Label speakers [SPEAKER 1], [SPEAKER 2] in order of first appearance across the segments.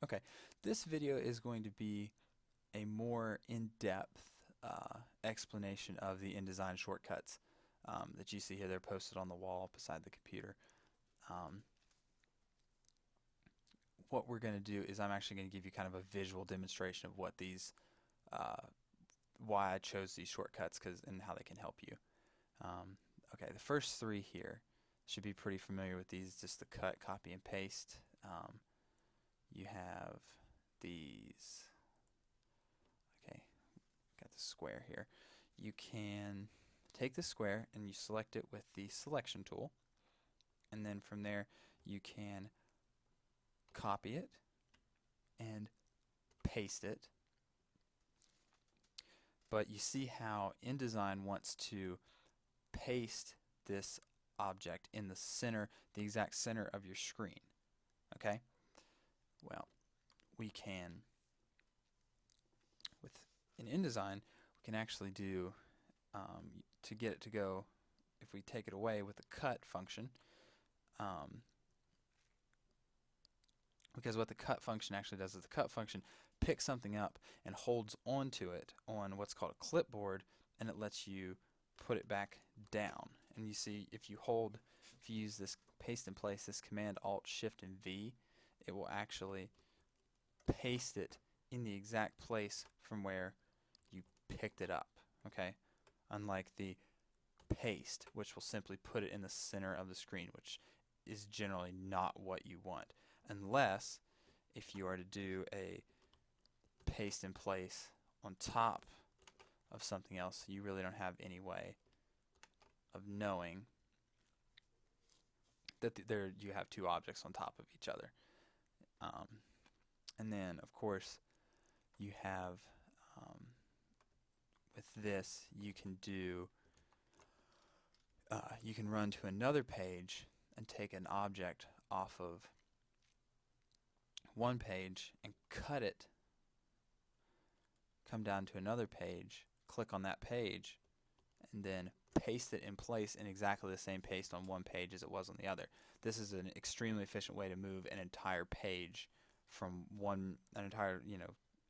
[SPEAKER 1] Okay, this video is going to be a more in-depth explanation of the InDesign shortcuts that you see here. They're posted on the wall beside the computer. Um, what we're going to do is I'm actually going to give you kind of a visual demonstration of what these, why I chose these shortcuts and how they can help you. Okay, the first three here should be pretty familiar with these, just the cut, copy, and paste. You have these. Okay, got the square here. You can take the square and you select it with the selection tool, and then from there you can copy it and paste it. But you see how InDesign wants to paste this object in the center, the exact center of your screen. Okay? Well, we can, in InDesign, we can actually do, to get it to go, if we take it away with the cut function, because what the cut function actually does is the cut function picks something up and holds onto it on what's called a clipboard, and it lets you put it back down. And you see, if you use this paste in place, this Command Alt Shift and V, it will actually paste it in the exact place from where you picked it up. Okay, unlike the paste, which will simply put it in the center of the screen, which is generally not what you want, unless if you are to do a paste in place on top of something else. You really don't have any way of knowing that you have two objects on top of each other. And then, of course, you have, with this, you can do, you can run to another page and take an object off of one page and cut it, come down to another page, click on that page, and then paste it in place in exactly the same paste on one page as it was on the other. This is an extremely efficient way to move an entire page from an entire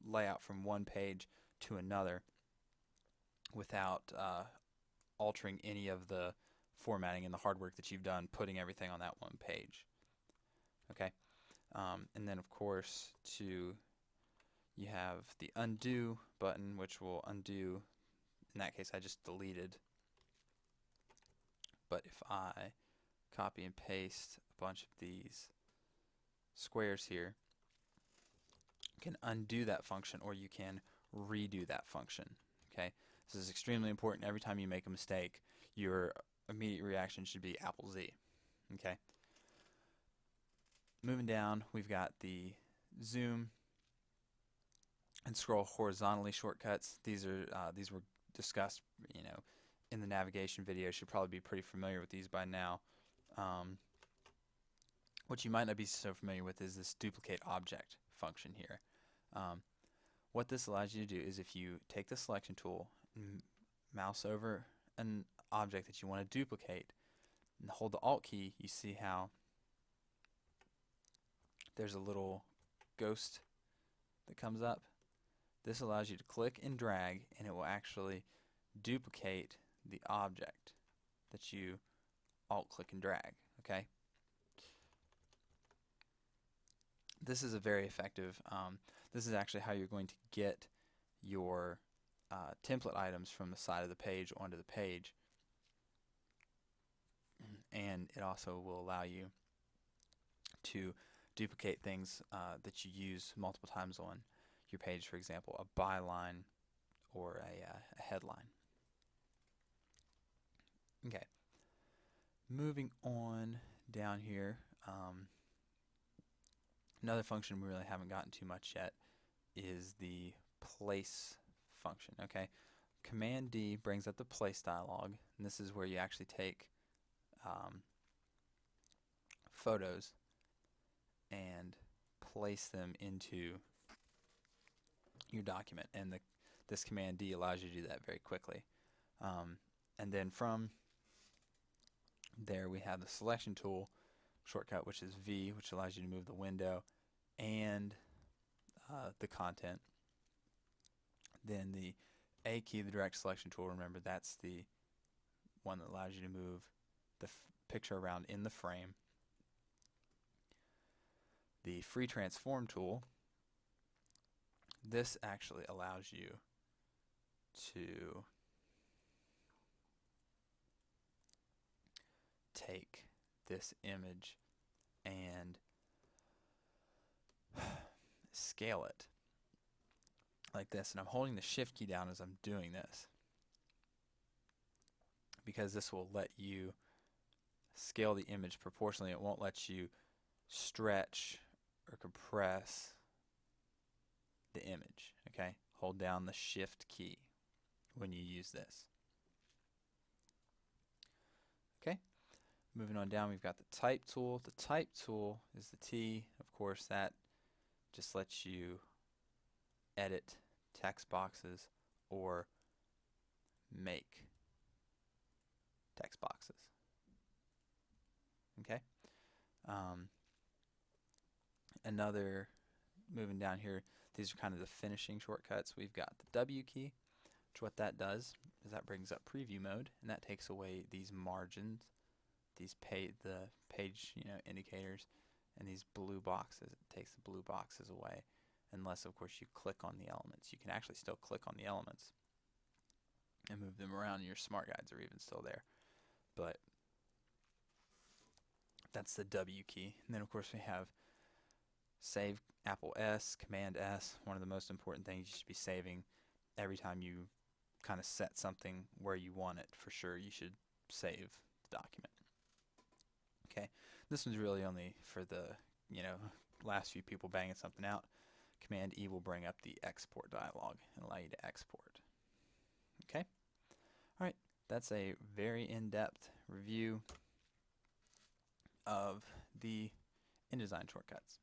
[SPEAKER 1] layout from one page to another without altering any of the formatting and the hard work that you've done putting everything on that one page. Okay, and then of course you have the undo button, which will undo. In that case, I just deleted. But if I copy and paste a bunch of these squares here, you can undo that function or you can redo that function. Okay, this is extremely important. Every time you make a mistake, your immediate reaction should be Apple Z. Okay, moving down, we've got the zoom and scroll horizontally shortcuts. These were discussed, in the navigation video. Should probably be pretty familiar with these by now. What you might not be so familiar with is this duplicate object function here. What this allows you to do is if you take the selection tool and mouse over an object that you want to duplicate and hold the Alt key, you see how there's a little ghost that comes up. This allows you to click and drag, and it will actually duplicate the object that you Alt click and drag. Okay, this is a very effective. This is actually how you're going to get your template items from the side of the page onto the page, and it also will allow you to duplicate things that you use multiple times on your page. For example, a byline or a headline. Okay, moving on down here, another function we really haven't gotten too much yet is the place function. Okay, Command D brings up the place dialog, and this is where you actually take photos and place them into your document, and this Command D allows you to do that very quickly. And then from there we have the selection tool shortcut, which is V, which allows you to move the window and the content. Then the A key, the direct selection tool, remember that's the one that allows you to move the picture around in the frame. The free transform tool, this actually allows you to take this image and scale it like this, and I'm holding the shift key down as I'm doing this because this will let you scale the image proportionally. It won't let you stretch or compress the image. Okay, hold down the shift key when you use this. Okay, moving on down, we've got the type tool. The type tool is the T, of course. That just lets you edit text boxes or make text boxes. Okay. Another, moving down here, these are kind of the finishing shortcuts. We've got the W key, which what that does is that brings up preview mode, and that takes away these margins, these the page indicators, and these blue boxes. It takes the blue boxes away, unless of course you click on the elements. You can actually still click on the elements and move them around, and your smart guides are even still there. But that's the W key. And then of course we have save, Apple S, Command S. One of the most important things you should be saving every time you kind of set something where you want it. For sure you should save the document. Okay, this one's really only for the last few people banging something out. Command E will bring up the export dialog and allow you to export. Okay, alright, that's a very in-depth review of the InDesign shortcuts.